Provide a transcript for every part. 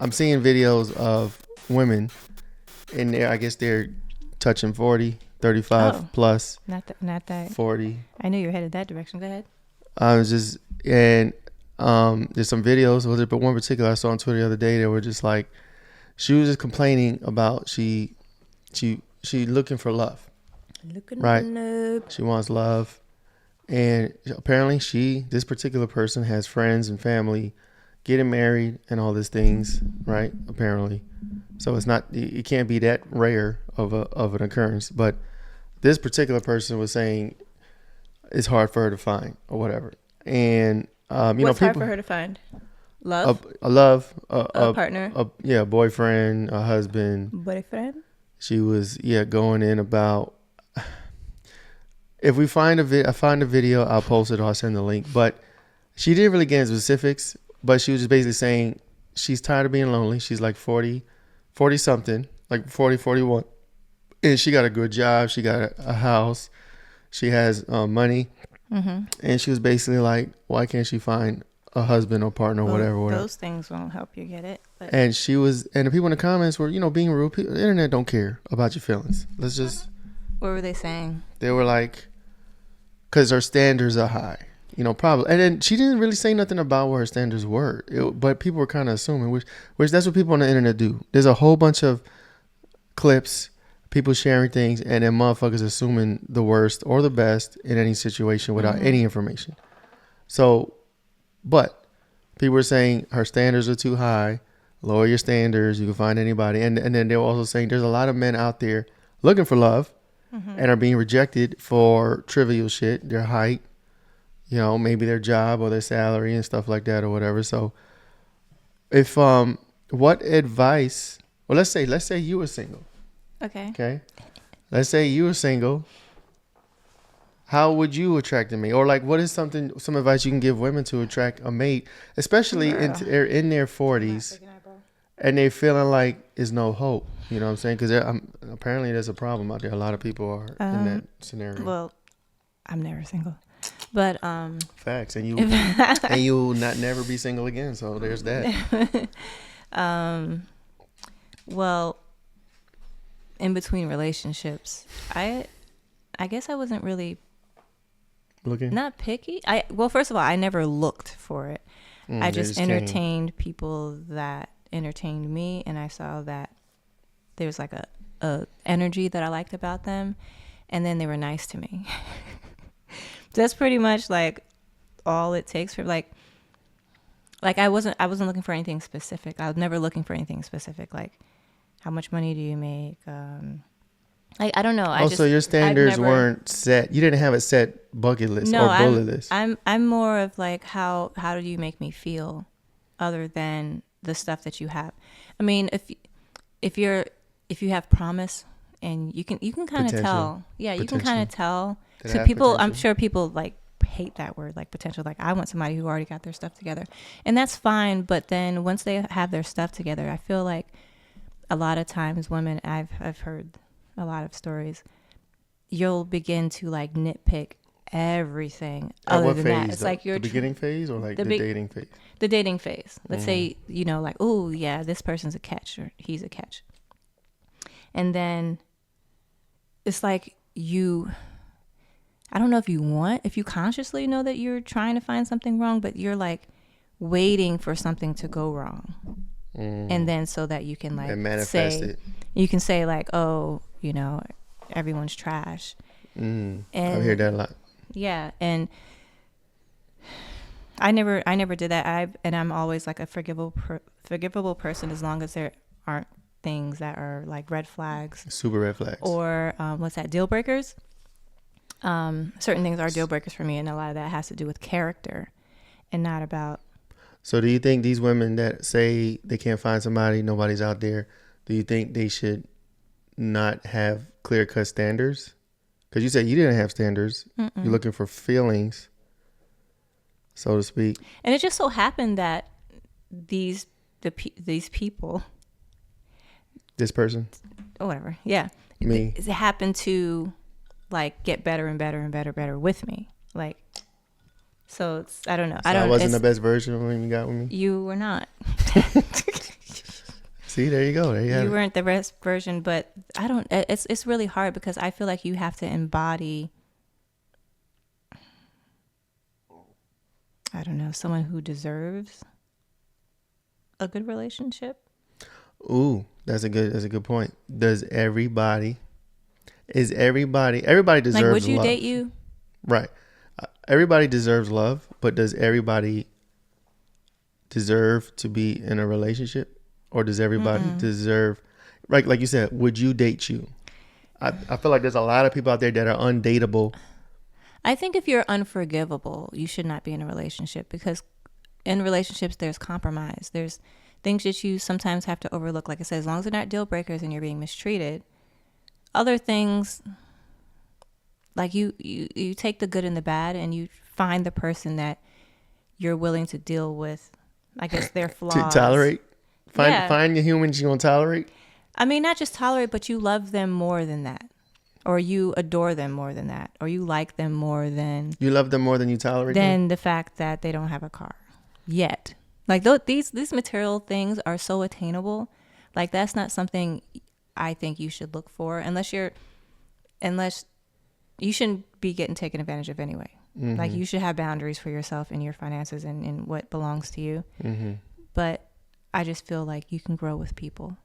I'm seeing videos of women, and I guess they're touching 40, 35 plus. Not that. 40. I knew you were headed that direction. Go ahead. I was just, and there's some videos, but one particular I saw on Twitter the other day, they were just like, she was just complaining about she looking for love. Right. She wants love. And apparently this particular person has friends and family getting married and all these things, right? Apparently. So it can't be that rare of an occurrence. But this particular person was saying it's hard for her to find or whatever. And, what's hard for her to find? Love? A partner? A boyfriend, a husband. Boyfriend? She was, going in about... If we find I find a video, I'll post it or I'll send the link. But she didn't really get into specifics, but she was just basically saying she's tired of being lonely. She's like 40 something, like 40, 41. And she got a good job. She got a house. She has money. Mm-hmm. And she was basically like, why can't she find a husband or partner or whatever? Those things won't help you get it. But. And the people in the comments were, being rude. The internet don't care about your feelings. Let's just... What were they saying? They were like... Because her standards are high, probably. And then she didn't really say nothing about where her standards were. But people were kind of assuming, which that's what people on the internet do. There's a whole bunch of clips, people sharing things, and then motherfuckers assuming the worst or the best in any situation without any information. So, but people were saying her standards are too high. Lower your standards. You can find anybody. And then they were also saying there's a lot of men out there looking for love. And are being rejected for trivial shit, their height, maybe their job or their salary and stuff like that or whatever. So if what advice, well, let's say you were single. Okay. Let's say you were single. How would you attract a mate? Or like what is some advice you can give women to attract a mate, especially in their 40s and they feeling like there's no hope? You know what I'm saying? Because apparently there's a problem out there. A lot of people are in that scenario. Well, I'm never single, but facts, and you will not never be single again. So there's that. Well, in between relationships, I guess I wasn't really looking. Not picky. First of all, I never looked for it. I just entertained people that entertained me, and I saw that there's like a energy that I liked about them, and then they were nice to me. That's pretty much like all it takes for like I wasn't looking for anything specific. I was never looking for anything specific, like how much money do you make? I don't know. So your standards weren't set. You didn't have a set bucket list or bullet list. I'm more of like how do you make me feel, other than the stuff that you have. I mean, if you have promise, and you can kind of tell. Yeah, you can kind of tell. So people, potential. I'm sure people like hate that word, like potential. Like I want somebody who already got their stuff together, and that's fine. But then once they have their stuff together, I feel like a lot of times women, I've heard a lot of stories, you'll begin to like nitpick everything. Other than that, it's like your beginning phase or like the dating phase. The dating phase. Let's say like, oh yeah, this person's a catch or he's a catch. And then it's like I don't know if you consciously know that you're trying to find something wrong, but you're like waiting for something to go wrong. And then so that you can like and manifest it. You can say like, oh, everyone's trash. And I hear that a lot. Yeah. And I never did that. I'm always like a forgivable person, as long as there aren't things that are like red flags, super red flags, or what's that, deal breakers. Certain things are deal breakers for me, and a lot of that has to do with character and not about. So do you think these women that say they can't find somebody, nobody's out there, do you think they should not have clear-cut standards? Because you said you didn't have standards. You're looking for feelings, so to speak. And it just so happened that these people, this person, or whatever, yeah, me, it happened to like get better and better and better with me, like. So it's, I don't know. So I wasn't the best version of when you got with me. You were not. See, there you go. There you have You it. weren't the best version, but I don't. It's really hard because I feel like you have to embody. I don't know, someone who deserves a good relationship. Ooh, that's a good point. Everybody deserves Like, would you love. date you? Right. Everybody deserves love, but does everybody deserve to be in a relationship? Or does everybody deserve, like you said, would you date you? I feel like there's a lot of people out there that are undateable. I think if you're unforgivable, you should not be in a relationship, because in relationships, there's compromise. There's things that you sometimes have to overlook. Like I said, as long as they're not deal breakers and you're being mistreated, other things, like you take the good and the bad and you find the person that you're willing to deal with, I guess, their flaws. To tolerate? Find the humans you're going to tolerate? I mean, not just tolerate, but you love them more than that. Or you adore them more than that. Or you like them more than... You love them more than you tolerate them? Than the fact that they don't have a car. Yet. Like, these material things are so attainable. Like, that's not something I think you should look for. Unless you shouldn't be getting taken advantage of anyway. Mm-hmm. Like, you should have boundaries for yourself and your finances and what belongs to you. Mm-hmm. But I just feel like you can grow with people.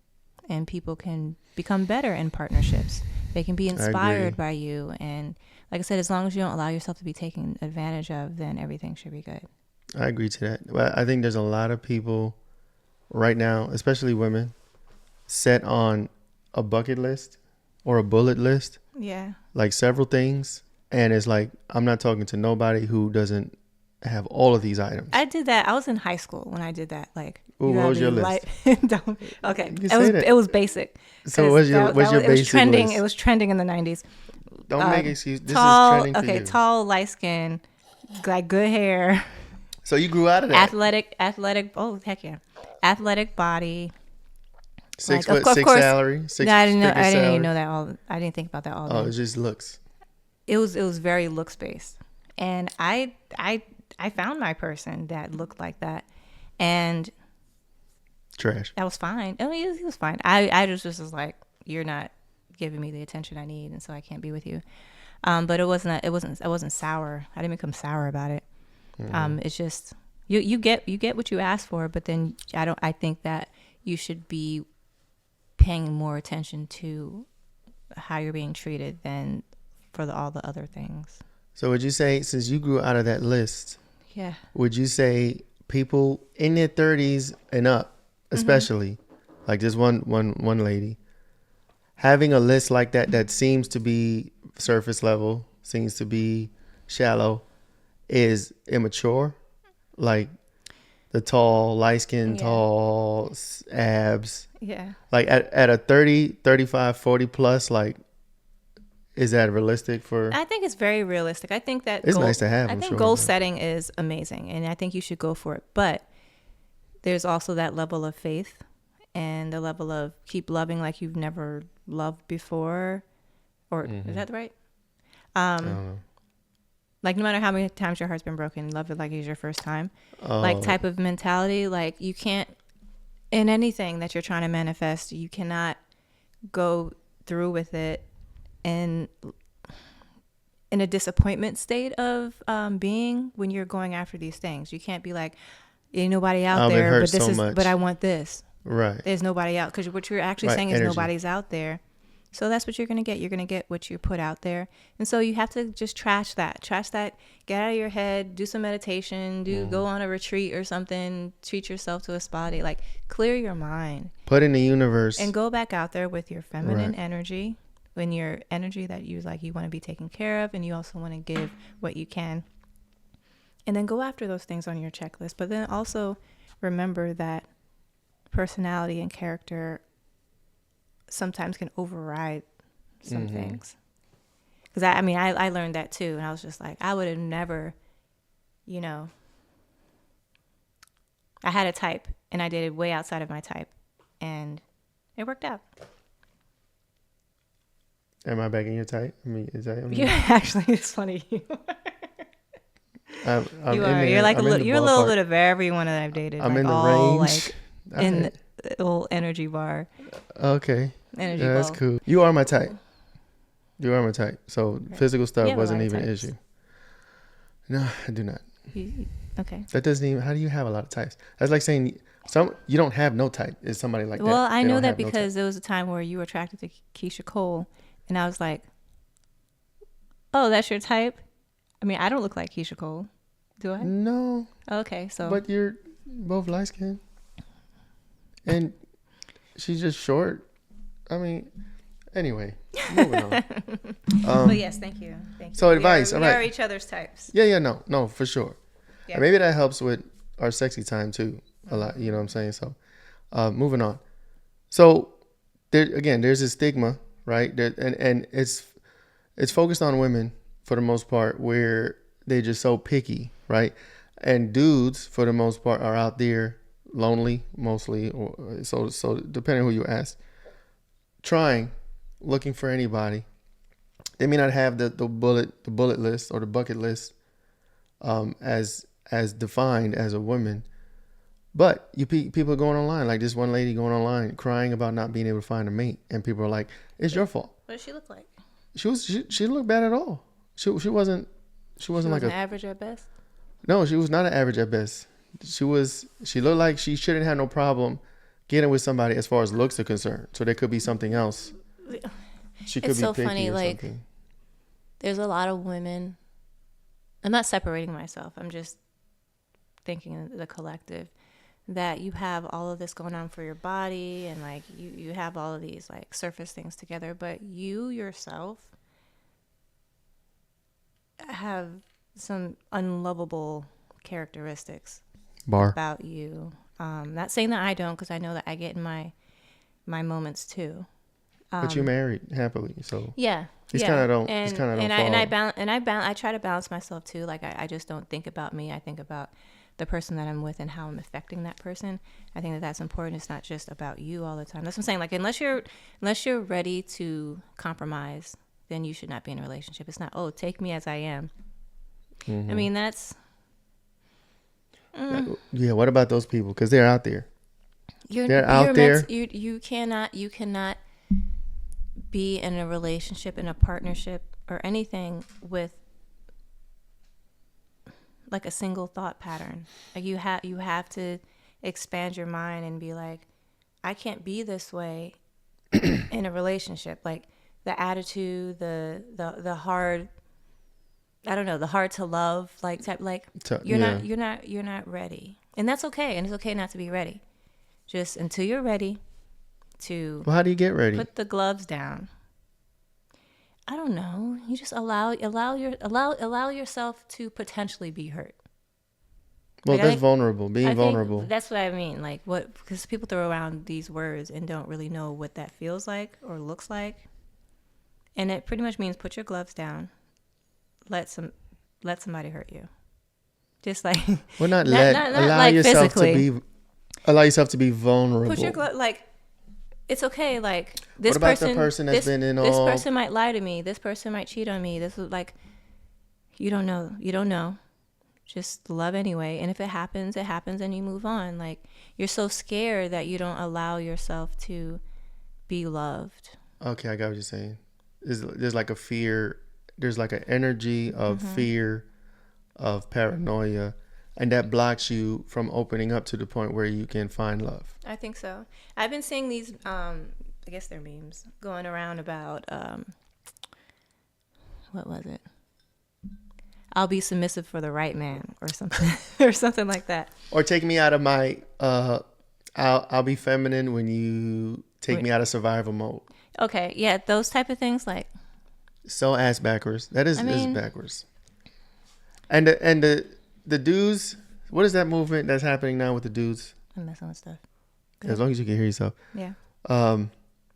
And people can become better in partnerships. They can be inspired by you. And like I said, as long as you don't allow yourself to be taken advantage of, then everything should be good. I agree to that. Well, I think there's a lot of people right now, especially women, set on a bucket list or a bullet list. Yeah. Like several things. And it's like, I'm not talking to nobody who doesn't have all of these items. I did that. I was in high school when I did that. Like, ooh, what was your list? Okay. It was basic. So what's your basic it was trending. list? It was trending in the 90s. Don't make excuses. This tall, is trending for you. Tall, light skin, like good hair. So you grew out of that. Athletic. Oh, heck yeah. Athletic body. 6 foot, of course, salary. I didn't even know that all. I didn't think about that all day. Oh, it just looks. It was very looks based, and I found my person that looked like that, and trash. That was fine. I mean, he was fine. I just was like, you're not giving me the attention I need, and so I can't be with you. But I wasn't sour. I didn't become sour about it. Mm-hmm. It's just you get what you ask for, but then I think that you should be paying more attention to how you're being treated than for all the other things. So would you say, since you grew out of that list, yeah, would you say people in their 30s and up, especially, like this one lady, having a list like that seems to be surface level, seems to be shallow, is immature? Like the tall, light skin, tall abs. Yeah. Like at a 30, 35, 40 plus, like, is that realistic for? I think it's very realistic. I think that it's nice to have. I think goal setting is amazing, and I think you should go for it. But there's also that level of faith and the level of keep loving like you've never loved before, or is that right? I don't know. Like no matter how many times your heart's been broken, love it like it's your first time. Like type of mentality. Like you can't, in anything that you're trying to manifest, you cannot go through with it in a disappointment state of being when you're going after these things. You can't be like, ain't nobody out there, but but I want this. Right. There's nobody out, because what you're actually saying is nobody's out there. So that's what you're going to get. You're going to get what you put out there. And so you have to just trash that, get out of your head, do some meditation, go on a retreat or something, treat yourself to a spa day, like clear your mind. Put in the universe. And go back out there with your feminine energy, when your energy that you like, you want to be taken care of, and you also want to give what you can. And then go after those things on your checklist. But then also remember that personality and character sometimes can override some things. Because I learned that too, and I was just like, I would have never, I had a type, and I dated way outside of my type, and it worked out. Am I back in your type? Is that? Actually, it's funny. You are. I'm You're like you're a little bit of everyone that I've dated. I'm like in the all, range. Like old energy bar. Okay. Energy Yeah, that's ball. cool. You are my type. You are my type. So physical stuff wasn't even an types. issue. No, I do not. Okay. That doesn't even. How do you have a lot of types? That's like saying you don't have no type. Is somebody like that? Well, I know that because there was a time where you were attracted to Keisha Cole, and I was like, "Oh, that's your type." I mean, I don't look like Keisha Cole, do I? No. Okay, so. But you're both light skinned, and she's just short. I mean, anyway, moving on. But yes, thank you. So advice. We are each other's types. Yeah, no, for sure. Yeah. And maybe that helps with our sexy time too a lot. You know what I'm saying? So, moving on. So, there's a stigma, right? And it's focused on women for the most part, where they're just so picky, right? And dudes, for the most part, are out there lonely, mostly, or so depending on who you ask, looking for anybody. They may not have the bullet list or the bucket list as defined as a woman, but people are going online, like this one lady going online crying about not being able to find a mate, and people are like, "It's your fault." What did she look like? She didn't look bad at all. She wasn't like an average at best. No, she was not an average at best. She looked like she shouldn't have no problem getting with somebody as far as looks are concerned. So there could be something else. She could it's be so picky funny, or like something. There's a lot of women. I'm not separating myself. I'm just thinking of the collective, that you have all of this going on for your body, and like you have all of these like surface things together, but you yourself have some unlovable characteristics about you. Not saying that I don't, because I know that I get in my moments too. But you married happily, so yeah. It's kind of don't. It's kind of don't. I try to balance myself too. Like I just don't think about me. I think about the person that I'm with and how I'm affecting that person. I think that that's important. It's not just about you all the time. That's what I'm saying. Like unless you're ready to compromise, then you should not be in a relationship. It's not, oh, take me as I am. Mm-hmm. I mean, that's. Yeah. What about those people? Because they're out there. They're out there. You cannot be in a relationship, in a partnership, or anything with like a single thought pattern. Like you have to expand your mind and be like, I can't be this way in a relationship. Like the attitude, the hard, I don't know, the hard to love, like type, like you're not ready, and that's okay. And it's okay not to be ready. Just until you're ready to. Well, how do you get ready? Put the gloves down. I don't know. You just allow yourself to potentially be hurt. Well, like, that's vulnerable. Being vulnerable. That's what I mean. Like what? Because people throw around these words and don't really know what that feels like or looks like. And it pretty much means put your gloves down. Let somebody hurt you. Just like. Well, not allow like yourself physically. Allow yourself to be vulnerable. Put your like. It's okay. Like this what about person. The person that's been in all. This person might lie to me. This person might cheat on me. This is like. You don't know. You don't know. Just love anyway. And if it happens, and you move on. Like you're so scared that you don't allow yourself to be loved. Okay, I got what you're saying. There's like a fear. There's like an energy of fear, of paranoia. And that blocks you from opening up to the point where you can find love. I think so. I've been seeing these, I guess they're memes, going around about, what was it? I'll be submissive for the right man or something, or something like that. Or take me out of my, I'll be feminine when you take me out of survival mode. Okay, yeah, those type of things, like. So ass backwards. That is backwards. And the dudes, what is that movement that's happening now with the dudes? I'm messing with stuff. As long as you can hear yourself. Yeah.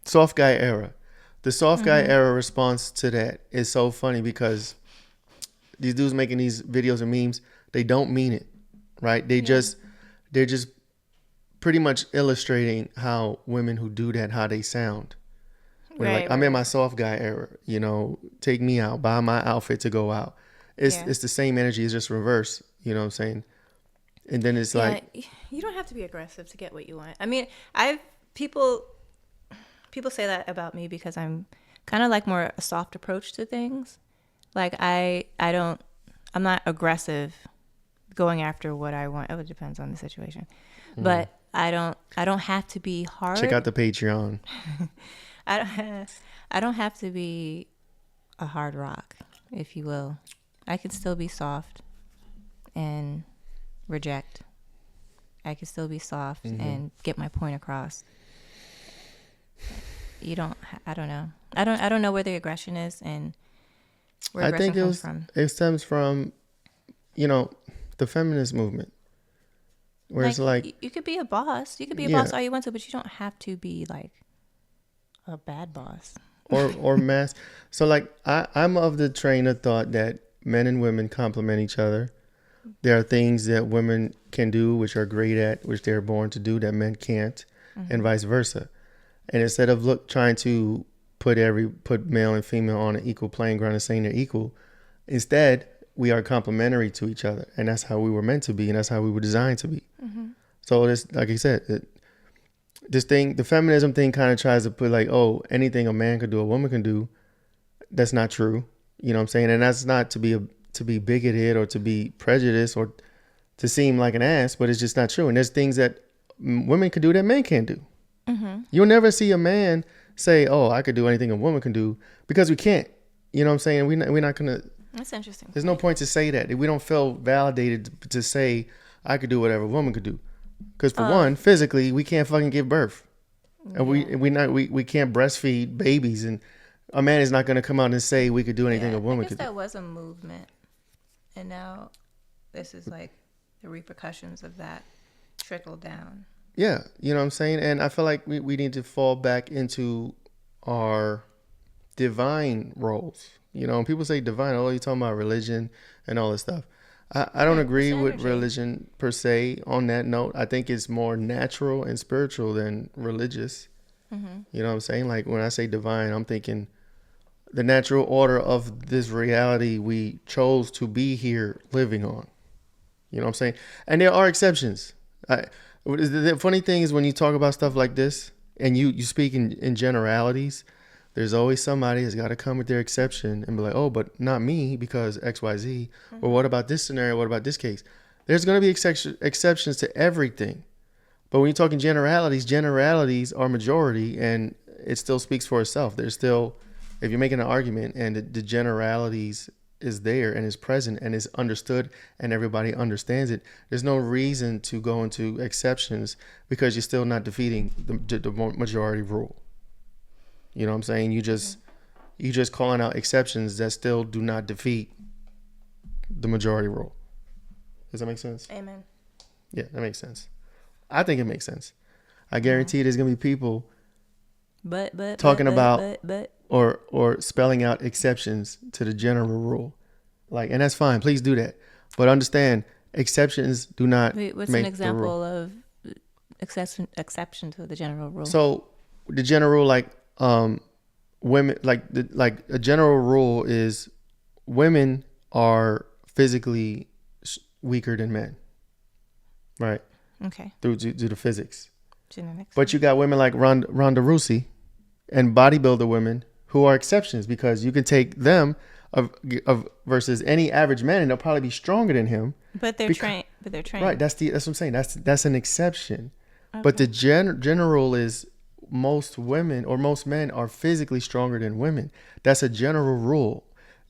Soft guy era. The soft guy era response to that is so funny because these dudes making these videos and memes, they don't mean it, right? They're just pretty much illustrating how women who do that, how they sound. Right, I'm in my soft guy era, take me out, buy my outfit to go out. It's the same energy, it's just reverse, you know what I'm saying? And then it's like, you don't have to be aggressive to get what you want. I mean, people say that about me because I'm kind of like more a soft approach to things. Like I'm not aggressive going after what I want. It depends on the situation. But I don't have to be hard. Check out the Patreon. I don't have to be a hard rock, if you will. I can still be soft and reject. I can still be soft and get my point across. I don't know. I don't know where the aggression is and where aggression comes from. It stems from, the feminist movement. Where it's like you could be a boss. You could be a boss all you want to, but you don't have to be like a bad boss. or mass. So like I'm of the train of thought that men and women complement each other. There are things that women can do which are great at, which they're born to do, that men can't, and vice versa. And instead of trying to put male and female on an equal playing ground and saying they're equal, instead we are complementary to each other, and that's how we were meant to be, and that's how we were designed to be. So this, like I said, the feminism thing kind of tries to put like, oh, anything a man could do, a woman can do. That's not true. You know what I'm saying? And that's not to be bigoted or to be prejudiced or to seem like an ass, but it's just not true. And there's things that women can do that men can't do. You'll never see a man say, oh, I could do anything a woman can do, because we can't. You know what I'm saying? We're not going to. That's interesting. There's no point to say that. We don't feel validated to say I could do whatever a woman could do. Because for one, physically, we can't fucking give birth. And we can't breastfeed babies. And a man is not going to come out and say we could do anything a woman could do. That was a movement. And now this is like the repercussions of that trickle down. Yeah, you know what I'm saying? And I feel like we need to fall back into our divine roles. You know, when people say divine, oh, you're talking about religion and all this stuff. I don't agree with religion per se on that note. I think it's more natural and spiritual than religious. You know what I'm saying? Like when I say divine, I'm thinking the natural order of this reality we chose to be here living on. You know what I'm saying? And there are exceptions. The funny thing is when you talk about stuff like this and you speak in generalities, there's always somebody that's got to come with their exception and be like, oh, but not me because X, Y, Z. Or what about this scenario? What about this case? There's going to be exceptions to everything. But when you're talking generalities are majority, and it still speaks for itself. There's still, if you're making an argument and the generalities is there and is present and is understood and everybody understands it, there's no reason to go into exceptions because you're still not defeating the majority rule. You know what I'm saying? You just calling out exceptions that still do not defeat the majority rule. Does that make sense? Amen. Yeah, that makes sense. I think it makes sense. I guarantee there's gonna be people talking about or spelling out exceptions to the general rule. Like, and that's fine. Please do that. But understand, exceptions do not make the rule. What's an example of exception to the general rule? So the general rule, like women, like a general rule is women are physically weaker than men, right? Okay. Due to physics. Genetics. But you got women like Ronda Rousey and bodybuilder women who are exceptions, because you can take them of versus any average man and they'll probably be stronger than him. But they're trained. Right. That's what I'm saying. That's an exception. Okay. But the general is most women or most men are physically stronger than women. That's a general rule.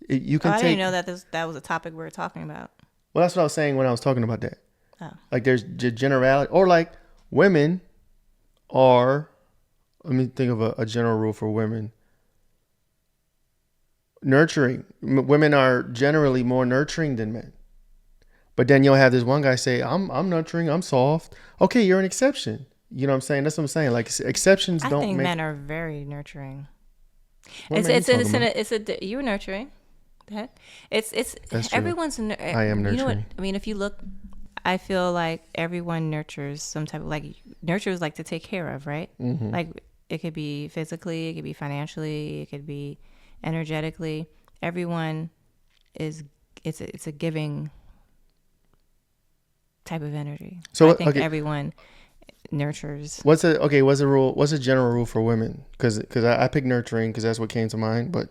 You can I didn't know that was a topic we were talking about. Well, that's what I was saying when I was talking about that. Oh. Like there's generality, or like women are, let me think of a general rule for women. Nurturing. Women are generally more nurturing than men. But then you'll have this one guy say, I'm nurturing, I'm soft. Okay, you're an exception. You know what I'm saying? That's what I'm saying. Like exceptions don't make. I think men are very nurturing. You're nurturing. It's That's everyone's. I am nurturing. You know what I mean? If you look, I feel like everyone nurtures some type of, like, nurtures like to take care of, right? Mm-hmm. Like it could be physically, it could be financially, it could be energetically. Everyone is. It's a giving type of energy. So I think everyone nurtures. What's a rule? What's a general rule for women? Because I picked nurturing because that's what came to mind, but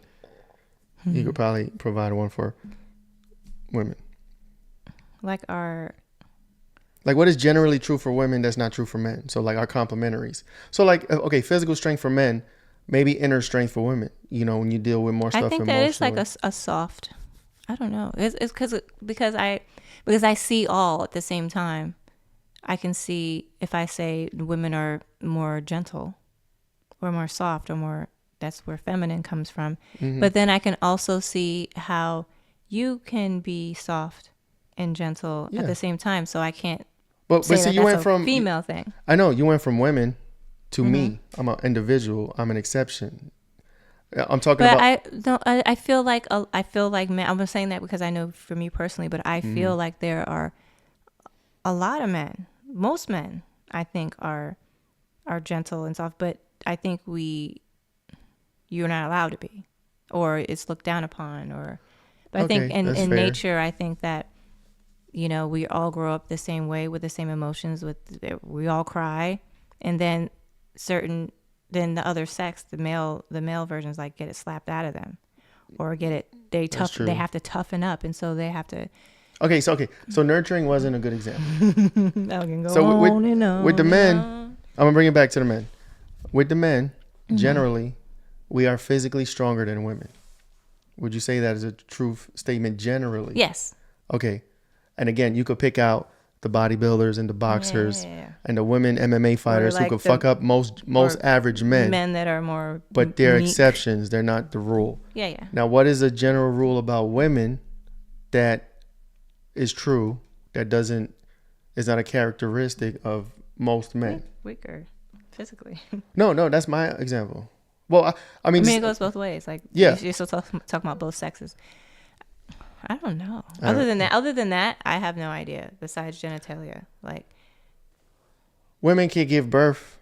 you could probably provide one for women. Like what is generally true for women that's not true for men? So like our complementaries. So like physical strength for men, maybe inner strength for women. You know, when you deal with more stuff. I think that is like a soft. I don't know. It's because I see all at the same time. I can see if I say women are more gentle or more soft or more, that's where feminine comes from. Mm-hmm. But then I can also see how you can be soft and gentle at the same time. So I can't say see, you went from female thing. I know you went from women to me. I'm an individual. I'm an exception. I'm talking about. I feel like men. I'm saying that because I know for me personally, but I feel like there are a lot of men. Most men, I think, are gentle and soft, but I think you're not allowed to be, or it's looked down upon, or. But I think in nature, I think that, you know, we all grow up the same way with the same emotions. We all cry, and then then the other sex, the male versions, like get it slapped out of them, or they have to toughen up, and so they have to. So nurturing wasn't a good example. With the men, I'm gonna bring it back to the men. With the men, generally, we are physically stronger than women. Would you say that is a true statement generally? Yes. Okay. And again, you could pick out the bodybuilders and the boxers and the women MMA fighters who could fuck up most average men. Men that are more. But they're exceptions. They're not the rule. Yeah. Now, what is a general rule about women that is true that is not a characteristic of most men? Weaker physically. No, that's my example. Well, I mean it goes both ways. Like, you're still talking about both sexes. I don't know. Other than that, I have no idea. Besides genitalia, like women can give birth.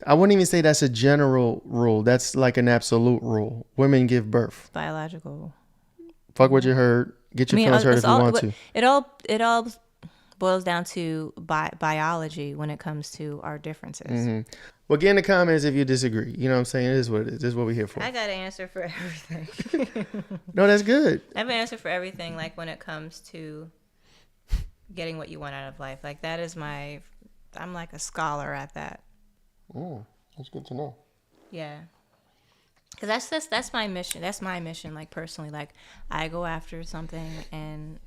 I wouldn't even say that's a general rule. That's like an absolute rule. Women give birth. Biological. Fuck what you heard. Get your feelings hurt if you want to. It all boils down to biology when it comes to our differences. Mm-hmm. Well, get in the comments if you disagree. You know what I'm saying? It is what it is. This is what we're here for. I got an answer for everything. No, that's good. I have an answer for everything, like when it comes to getting what you want out of life. Like that is I'm like a scholar at that. Oh, that's good to know. Yeah. Because that's my mission. That's my mission, like personally. Like I go after something and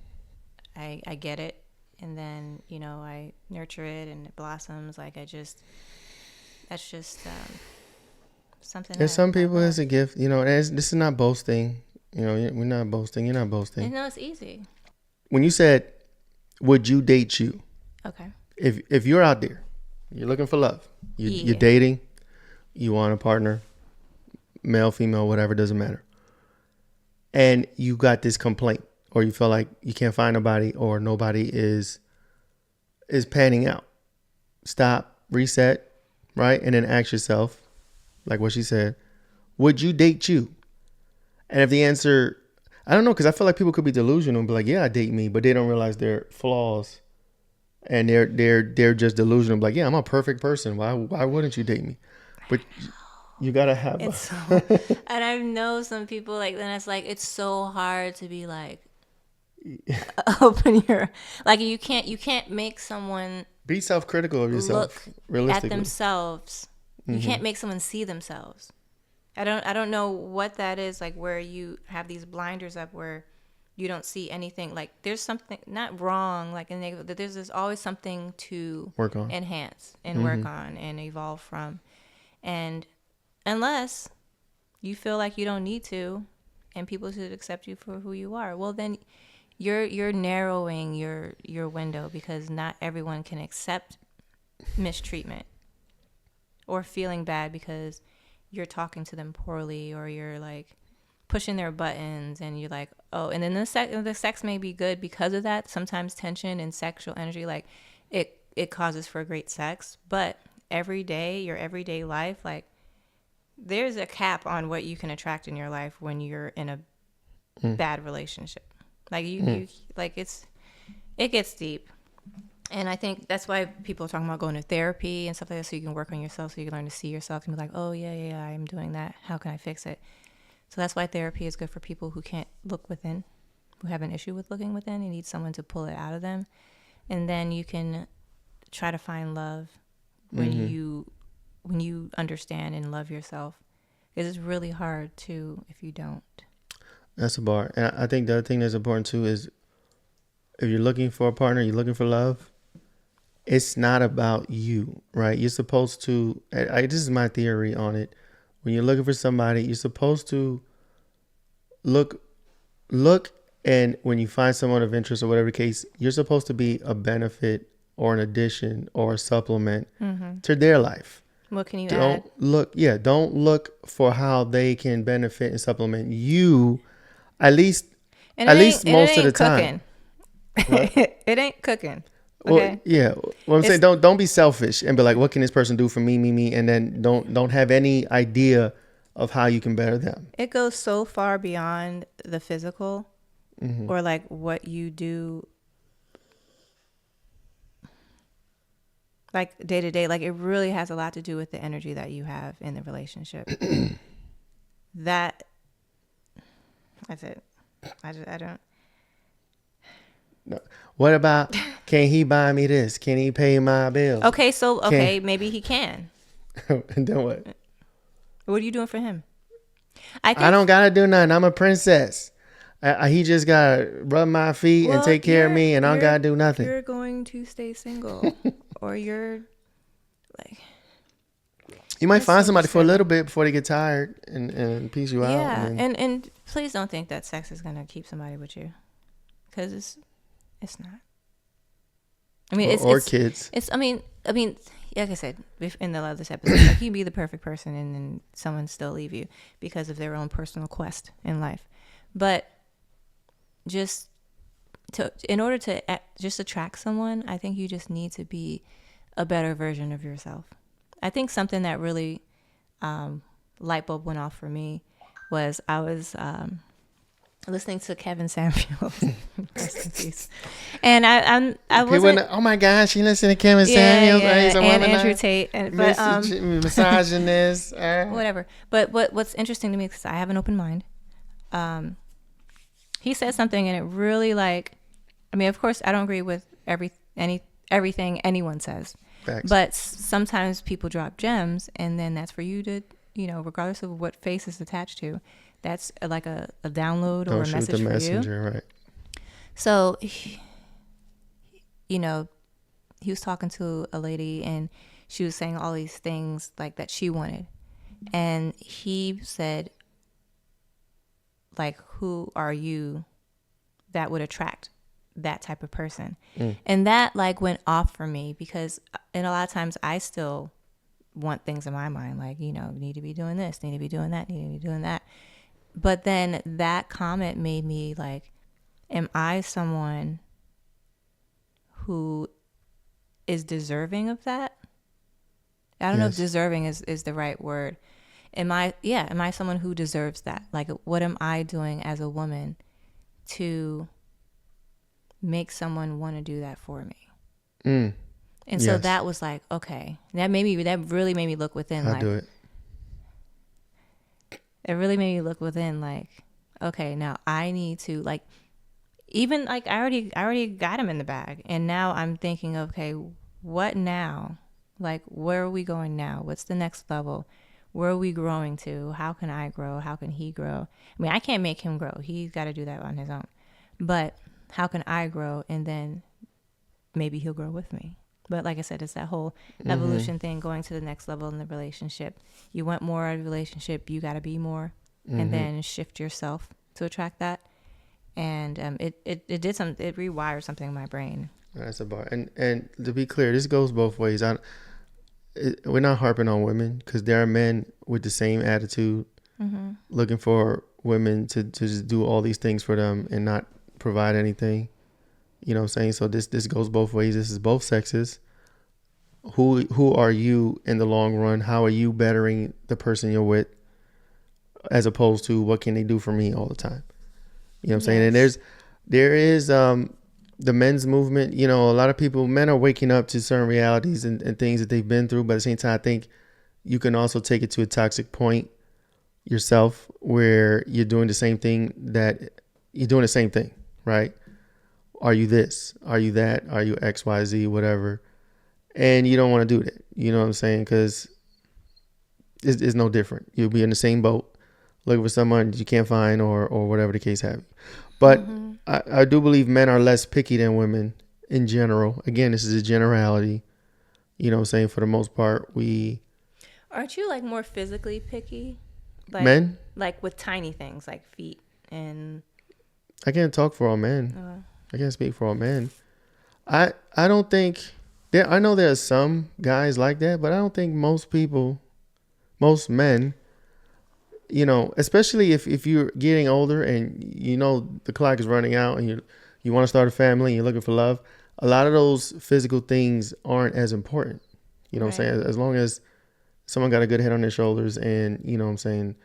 I get it. And then, you know, I nurture it and it blossoms. Like that's just something. There's some people it's a gift. You know, this is not boasting. You know, we're not boasting. You're not boasting. No, it's easy. When you said, would you date you? Okay. If you're out there, you're looking for love. You're dating. You want a partner. Male, female, whatever, doesn't matter. And you got this complaint. Or you feel like you can't find nobody or nobody is panning out. Stop, reset, right? And then ask yourself, like what she said, would you date you? And if the answer, I don't know, because I feel like people could be delusional and be like, yeah, I date me, but they don't realize their flaws. And they're just delusional, like, yeah, I'm a perfect person. Why wouldn't you date me? But you gotta have and I know some people like, then it's like, it's so hard to be like, open your, like you can't make someone be self-critical of yourself, look realistically at themselves. You can't make someone see themselves. I don't know what that is, like where you have these blinders up where you don't see anything. Like there's something not wrong, like there's always something to work on, enhance and work on and evolve from. And unless you feel like you don't need to and people should accept you for who you are, well then you're narrowing your window, because not everyone can accept mistreatment or feeling bad because you're talking to them poorly or you're like pushing their buttons and you're like, oh, and then the sex may be good because of that. Sometimes tension and sexual energy, like it causes for great sex, but your everyday life, like there's a cap on what you can attract in your life when you're in a bad relationship. Like you like it gets deep. And I think that's why people are talking about going to therapy and stuff like that, so you can work on yourself, so you can learn to see yourself and be like, oh, yeah, I'm doing that. How can I fix it? So that's why therapy is good for people who can't look within, who have an issue with looking within. You need someone to pull it out of them. And then you can try to find love when you understand and love yourself. Because it's really hard to if you don't. That's a bar. And I think the other thing that's important too is if you're looking for a partner, you're looking for love, it's not about you, right? You're supposed to, this is my theory on it. When you're looking for somebody, you're supposed to look, and when you find someone of interest or whatever the case, you're supposed to be a benefit or an addition or a supplement to their life. What can you don't add? Don't look for how they can benefit and supplement you, at least most of the time. It ain't cooking. Okay. Well, I'm saying don't be selfish and be like, what can this person do for me, and then don't have any idea of how you can better them. It goes so far beyond the physical, or like what you do, like day to day. Like it really has a lot to do with the energy that you have in the relationship. That's it. I don't. No. What about, can he buy me this? Can he pay my bills? Okay, maybe he can. And then what? What are you doing for him? I don't gotta do nothing. I'm a princess. He just gotta rub my feet and take care of me, and I don't gotta do nothing. You're going to stay single, or you're like. You might find somebody for a little bit before they get tired and piece you out. Yeah, and please don't think that sex is gonna keep somebody with you, because it's not. I mean, it's kids. I mean, like I said in the other episode, like you can be the perfect person and then someone still leave you because of their own personal quest in life. But in order to just attract someone, I think you just need to be a better version of yourself. I think something that really light bulb went off for me was I was listening to Kevin Samuels, rest in peace, and I wasn't. Oh my gosh, she listened to Kevin Samuels, and Andrew Tate, misogynist, whatever. But what's interesting to me because I have an open mind. He said something, and it really of course, I don't agree with everything anyone says. Facts. But sometimes people drop gems, and then that's for you to, regardless of what face is attached to, that's like a download or a message for messenger, you. Right. So, he was talking to a lady, and she was saying all these things like that she wanted. And he said, like, who are you that would attract that type of person? And that went off for me because a lot of times I still want things in my mind, like, need to be doing this, need to be doing that, need to be doing that. But then that comment made me like, am I someone who is deserving of that? I don't know if deserving is the right word. Am I someone who deserves that? Like, what am I doing as a woman to make someone want to do that for me? And so that was like, okay, that really made me look within. I'll do it. It really made me look within, like, okay, now I need to, like, even like I already got him in the bag, and now I'm thinking, okay, what now? Like, where are we going now? What's the next level? Where are we growing to? How can I grow? How can he grow? I mean, I can't make him grow. He's got to do that on his own. But how can I grow? And then maybe he'll grow with me. But like I said, it's that whole evolution thing, going to the next level in the relationship. You want more out of the relationship, you got to be more, and then shift yourself to attract that. And it rewired something in my brain. That's a bar. And to be clear, this goes both ways. We're not harping on women, because there are men with the same attitude, looking for women to just do all these things for them and not provide anything. You know what I'm saying? So this goes both ways. This is both sexes. Who are you in the long run? How are you bettering the person you're with, as opposed to what can they do for me all the time? You know what I'm saying? And there is the men's movement, you know, a lot of people, men are waking up to certain realities and things that they've been through. But at the same time, I think you can also take it to a toxic point yourself where you're doing the same thing, right? Are you this? Are you that? Are you X, Y, Z, whatever? And you don't want to do that. You know what I'm saying? Because it's no different. You'll be in the same boat looking for someone you can't find or whatever the case have. But I do believe men are less picky than women in general. Again, this is a generality. You know what I'm saying? For the most part, Aren't you like more physically picky? Like, men? Like with tiny things like feet and... I can't talk for all men. I can't speak for all men. I don't think... I know there are some guys like that, but I don't think most men... You know, especially if you're getting older and you know the clock is running out and you want to start a family and you're looking for love, a lot of those physical things aren't as important. You know what I'm saying? As long as someone got a good head on their shoulders and, you know what I'm saying,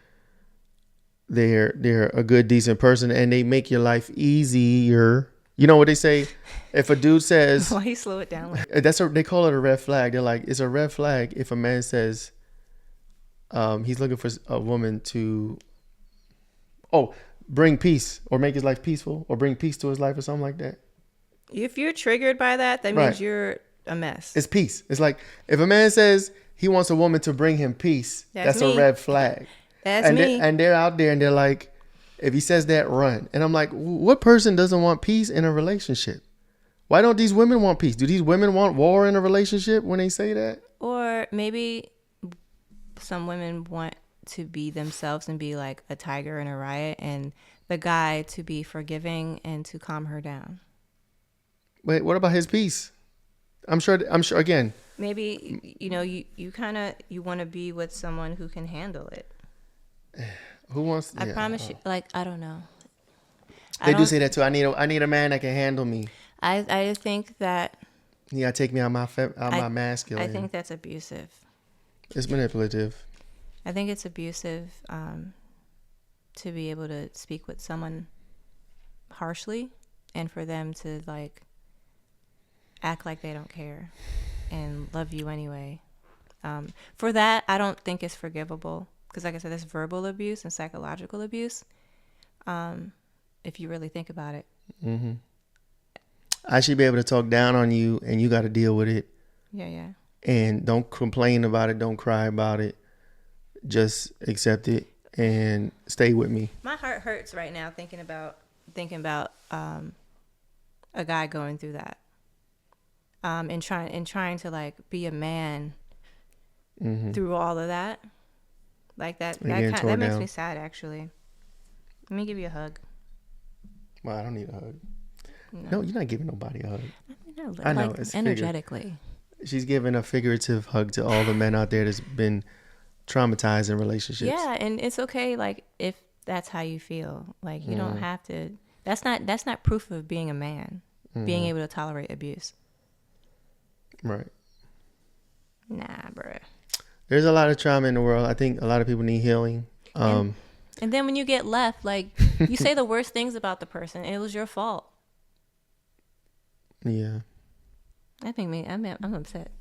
they're a good, decent person and they make your life easier. You know what they say? If a dude says... Why you slow it down? They call it a red flag. They're like, it's a red flag if a man says... he's looking for a woman to, bring peace or make his life peaceful or bring peace to his life or something like that. If you're triggered by that means you're a mess. It's peace. It's like if a man says he wants a woman to bring him peace, that's a red flag. That's me. And they're out there and they're like, if he says that, run. And I'm like, what person doesn't want peace in a relationship? Why don't these women want peace? Do these women want war in a relationship when they say that? Or maybe... some women want to be themselves and be like a tiger in a riot and the guy to be forgiving and to calm her down. Wait, what about his peace? I'm sure again. Maybe, you know, you want to be with someone who can handle it. Who wants? I promise you, like, I don't know. They do say that too. I need a man that can handle me. I think that. You gotta take me out my masculine. I think that's abusive. It's manipulative. I think it's abusive to be able to speak with someone harshly and for them to like act like they don't care and love you anyway. For that, I don't think it's forgivable because, like I said, that's verbal abuse and psychological abuse. If you really think about it. Mm-hmm. I should be able to talk down on you, and you got to deal with it. Yeah. And don't complain about it. Don't cry about it. Just accept it and stay with me. My heart hurts right now thinking about a guy going through that. And trying to like be a man through all of that. Like that makes me sad actually. Let me give you a hug. Well, I don't need a hug. No, you're not giving nobody a hug. I know. Like, it's energetically. She's giving a figurative hug to all the men out there that's been traumatized in relationships. Yeah, and it's okay. Like if that's how you feel, like you don't have to. That's not proof of being a man. Being able to tolerate abuse. Right. Nah, bruh. There's a lot of trauma in the world. I think a lot of people need healing. And then when you get left, like you say the worst things about the person, it was your fault. Yeah. I'm upset.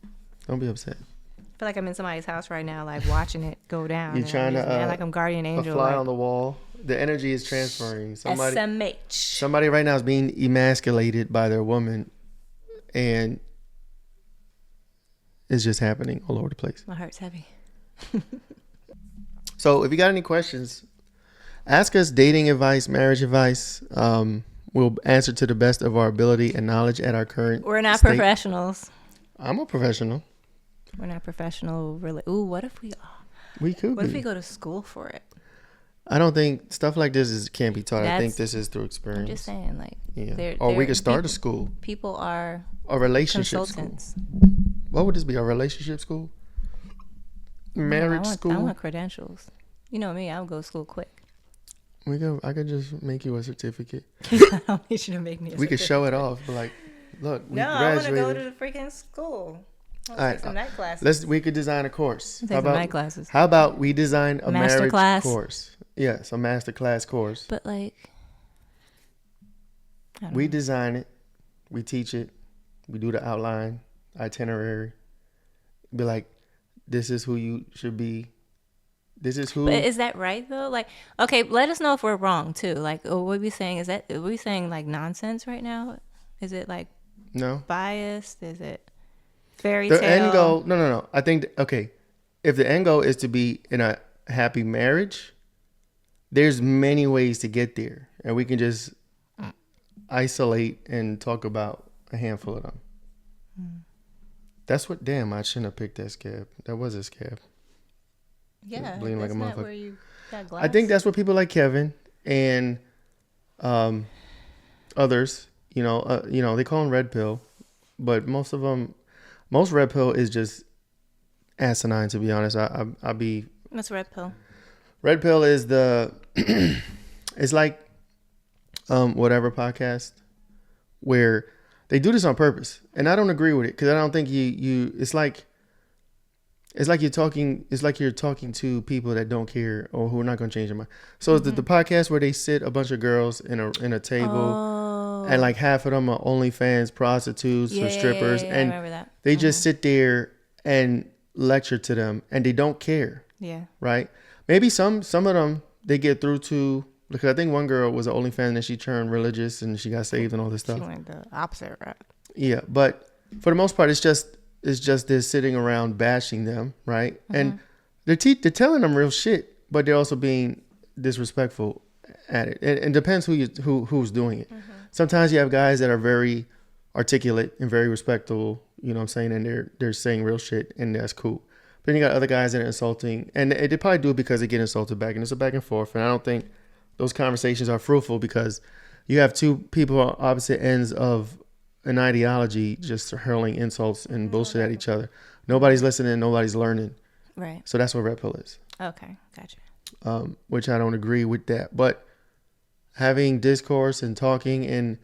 Don't be upset. I feel like I'm in somebody's house right now, like watching it go down. You're trying to like I'm guardian angel. A fly on the wall. The energy is transferring. SMH. Somebody right now is being emasculated by their woman, and it's just happening all over the place. My heart's heavy. So if you got any questions, ask us dating advice, marriage advice. We'll answer to the best of our ability and knowledge at our current We're not state. Professionals. I'm a professional. We're not professional. Really. Ooh, what if we? We could. What if we go to school for it? I don't think stuff like this can't be taught. I think this is through experience. I'm just saying, like, yeah. Or we could start a school. People are a relationship consultants. School. What would this be? A relationship school? Marriage school? I want credentials. You know me. I'll go to school quick. I could just make you a certificate. I don't need you to make me a certificate. We could show it off. But like, look, we graduated. I want to go to the freaking school. All right, some night classes. We could design a course. How about night classes? How about we design a master marriage class course? Yes, a master class course. But like, we design it. We teach it. We do the outline, itinerary. Be like, this is who you should be. This is who. But is that right though? Like, okay, let us know if we're wrong too. Like, what we saying are we saying like nonsense right now? Is it like no biased? Is it fairy tale? The end goal? No. I think okay. If the end goal is to be in a happy marriage, there's many ways to get there, and we can just isolate and talk about a handful of them. That's what. Damn, I shouldn't have picked that scab. That was a scab. Yeah, bleeding like a motherfucker. where you got glass. I think that's what people like Kevin and others. You know, they call him Redpill, but most Redpill is just asinine. To be honest, I be. What's Redpill? Redpill is the. It's like, whatever podcast, where they do this on purpose, and I don't agree with it because I don't think you. It's like you're talking. It's like you're talking to people that don't care or who are not going to change their mind. So it's the podcast where they sit a bunch of girls in a table, and like half of them are OnlyFans prostitutes or strippers, and I remember that. they just sit there and lecture to them, and they don't care. Yeah. Right. Maybe some of them they get through to. Because I think one girl was an OnlyFans and she turned religious and she got saved and all this stuff. She went the opposite route. Yeah, but for the most part, it's just they're sitting around bashing them, right? And they're telling them real shit, but they're also being disrespectful at it. And it depends who's doing it. Sometimes you have guys that are very articulate and very respectful, you know what I'm saying, and they're saying real shit, and that's cool. But then you got other guys that are insulting, and they probably do it because they get insulted back, and it's a back and forth. And I don't think those conversations are fruitful because you have two people on opposite ends of an ideology just hurling insults and bullshit at each other. Nobody's listening. Nobody's learning. Right. So that's what Redpill is. Okay. Gotcha. Which I don't agree with that. But having discourse and talking and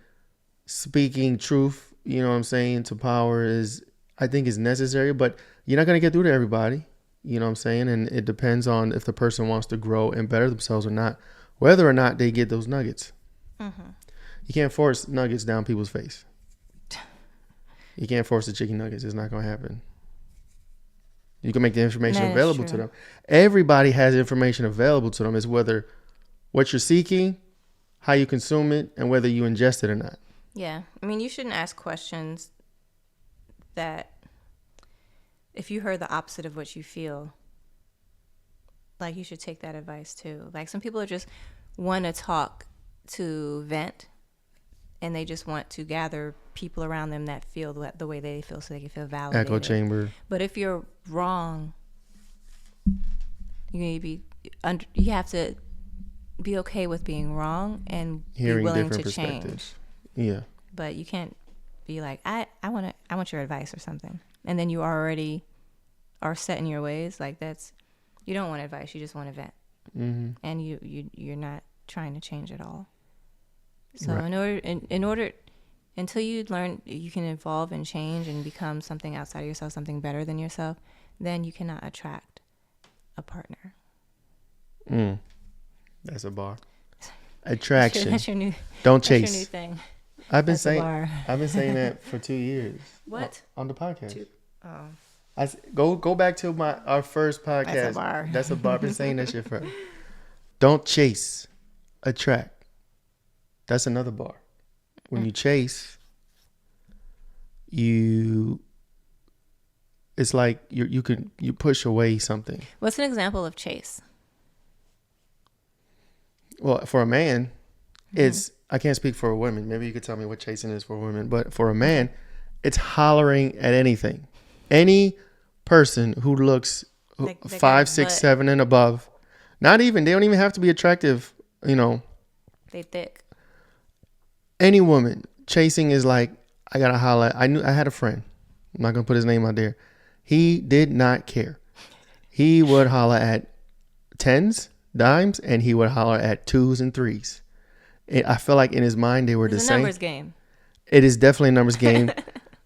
speaking truth, you know what I'm saying, to power I think is necessary. But you're not going to get through to everybody. You know what I'm saying? And it depends on if the person wants to grow and better themselves or not. Whether or not they get those nuggets. You can't force nuggets down people's face. You can't force the chicken nuggets. It's not going to happen. You can make the information available to them. Everybody has information available to them. It's whether what you're seeking, how you consume it, and whether you ingest it or not. Yeah. I mean, you shouldn't ask questions that if you heard the opposite of what you feel, like, you should take that advice too. Like, some people just want to talk to vent, and they just want to gather people around them that feel the way they feel so they can feel validated. Echo chamber. But if you're wrong, you have to be okay with being wrong and hearing be willing different to perspectives. change. Yeah. But you can't be like, I want your advice or something, and then you already are set in your ways. Like, you don't want advice. You just want to vent. And you're not trying to change at all. So right. in order, until you learn you can evolve and change and become something outside of yourself, something better than yourself, then you cannot attract a partner. That's a bar. Attraction. That's your new. Don't chase. That's your new thing. I've been saying that for 2 years. What? On the podcast. Oh. Go back to our first podcast. That's a bar. That's a bar. I've been saying that shit forever. Don't chase, attract. That's another bar. When you chase, it's like you push away something. What's an example of chase? Well, for a man, it's, I can't speak for a woman. Maybe you could tell me what chasing is for a woman. But for a man, it's hollering at anything. Any person who looks 5, 6, 7 and above. They don't even have to be attractive, you know. They thick. Any woman chasing is like, I gotta holler. I had a friend. I'm not gonna put his name out there. He did not care. He would holler at 10s, dimes, and he would holler at 2s and 3s. I feel like in his mind they were the same. It's a numbers game. It is definitely a numbers game.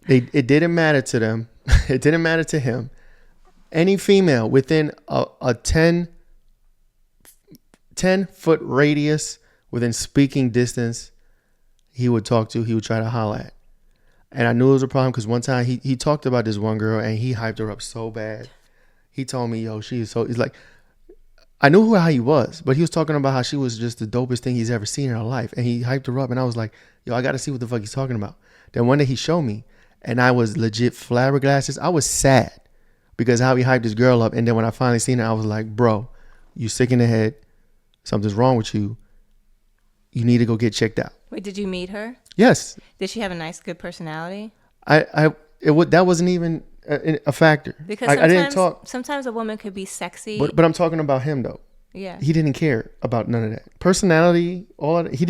It didn't matter to them. It didn't matter to him. Any female within a 10-foot radius, within speaking distance, he would talk to, he would try to holler at. And I knew it was a problem because one time he talked about this one girl and he hyped her up so bad. He told me, yo, she is so, he's like, I knew how he was, but he was talking about how she was just the dopest thing he's ever seen in her life. And he hyped her up and I was like, yo, I got to see what the fuck he's talking about. Then one day he showed me and I was legit flabbergasted. I was sad because how he hyped this girl up. And then when I finally seen her, I was like, bro, you sick in the head. Something's wrong with you. You need to go get checked out. Wait, did you meet her? Yes. Did she have a nice, good personality? That wasn't even a factor. Because I didn't talk. Sometimes a woman could be sexy. But I'm talking about him though. Yeah. He didn't care about none of that. Personality, all of that. He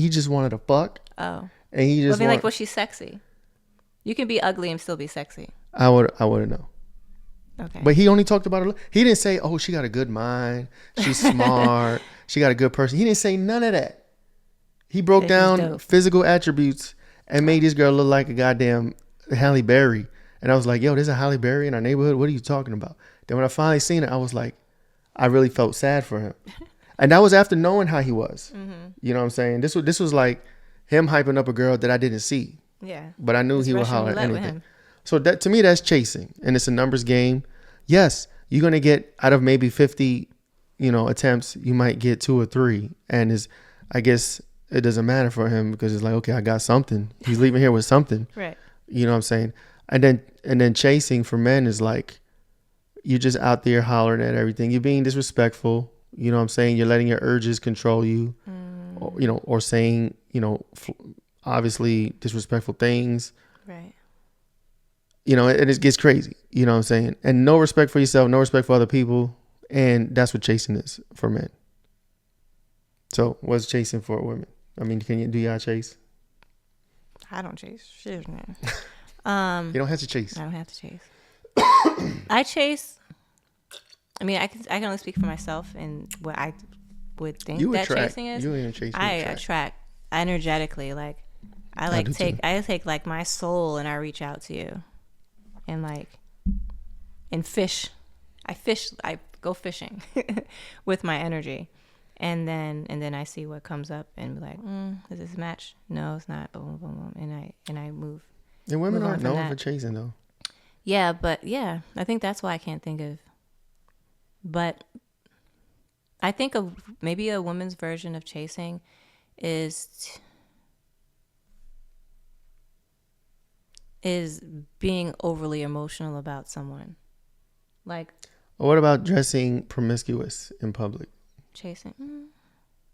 just wanted to fuck. Oh. And he just was she sexy? You can be ugly and still be sexy. I wouldn't know. Okay. But he only talked about her. He didn't say, oh, she got a good mind. She's smart. She got a good person. He didn't say none of that. He broke down physical attributes and made this girl look like a goddamn Halle Berry. And I was like, yo, there's a Halle Berry in our neighborhood. What are you talking about? Then when I finally seen it, I was like, I really felt sad for him. And that was after knowing how he was. Mm-hmm. You know what I'm saying? This was like him hyping up a girl that I didn't see. Yeah. But I knew he would holler at anything. So that to me, that's chasing. And it's a numbers game. Yes, you're going to get out of maybe 50, attempts, you might get 2 or 3. And I guess it doesn't matter for him because it's like, okay, I got something. He's leaving here with something. Right. You know what I'm saying? And then chasing for men is like, you're just out there hollering at everything. You're being disrespectful. You know what I'm saying? You're letting your urges control you, or saying, obviously disrespectful things. Right. And it gets crazy. You know what I'm saying? And no respect for yourself, no respect for other people. And that's what chasing is for men. So what's chasing for women? I mean, do y'all chase? I don't chase shit, man. You don't have to chase. I don't have to chase. I chase. I mean, I can only speak for myself and what I would think chasing is. You don't even chase. I attract energetically. Like I take like my soul and I reach out to you, and fish. I go fishing with my energy. And then I see what comes up and be like, does this match? No, it's not. Boom, boom, boom. And I move. And women aren't known for chasing though. Yeah, but yeah, I think that's why I can't think of. But I think of maybe a woman's version of chasing is being overly emotional about someone. Like. What about dressing promiscuous in public? Chasing.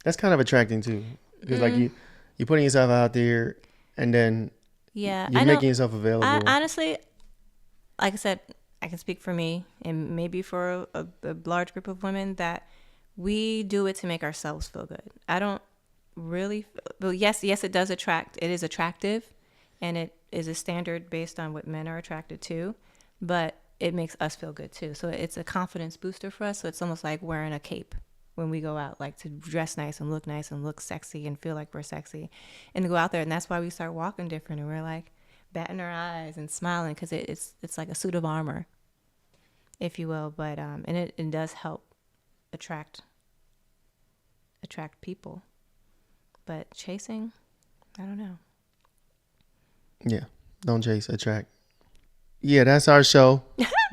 That's kind of attracting too, because like you're putting yourself out there, and then you're making yourself available. Honestly, like I said, I can speak for me and maybe for a large group of women that we do it to make ourselves feel good. I don't really. Well, yes, it does attract. It is attractive, and it is a standard based on what men are attracted to, but it makes us feel good too. So it's a confidence booster for us. So it's almost like wearing a cape when we go out, like to dress nice and look sexy and feel like we're sexy and to go out there. And that's why we start walking different and we're like batting our eyes and smiling because it's like a suit of armor, if you will. But and it does help attract people. But chasing, I don't know. Yeah, don't chase, attract. Yeah, that's our show.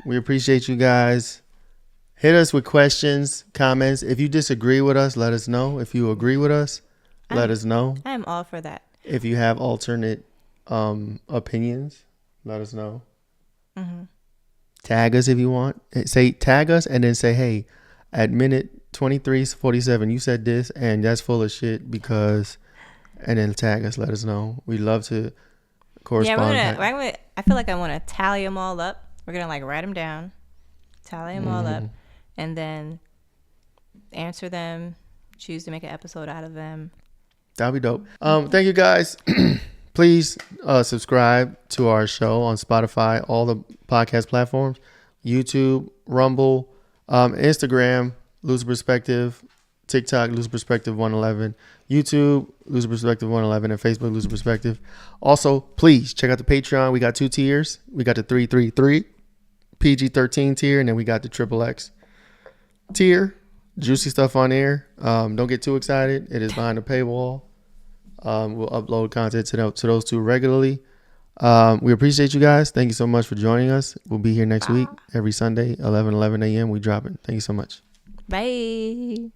We appreciate you guys. Hit us with questions, comments. If you disagree with us, let us know. If you agree with us, let us know. I am all for that. If you have alternate opinions, let us know. Mm-hmm. Tag us if you want. Say tag us and then say, hey, at minute 23:47, you said this and that's full of shit because, and then tag us. Let us know. We love to correspond. Yeah, I feel like I want to tally them all up. We're gonna like write them down, tally them all up, and then answer them. Choose to make an episode out of them. That'd be dope. Thank you guys. Please subscribe to our show on Spotify, all the podcast platforms, YouTube, Rumble, Instagram, Lose Perspective, TikTok, Lose Perspective 111, YouTube, Lose Perspective 111, and Facebook, Lose Perspective. Also, please check out the Patreon. We got 2 tiers. We got the 333 PG-13 tier, and then we got the XXX tier. Juicy stuff on there. Don't get too excited. It is behind the paywall. We'll upload content to those 2 regularly. We appreciate you guys. Thank you so much for joining us. We'll be here next week every Sunday, 11 a.m. We drop it. Thank you so much. Bye.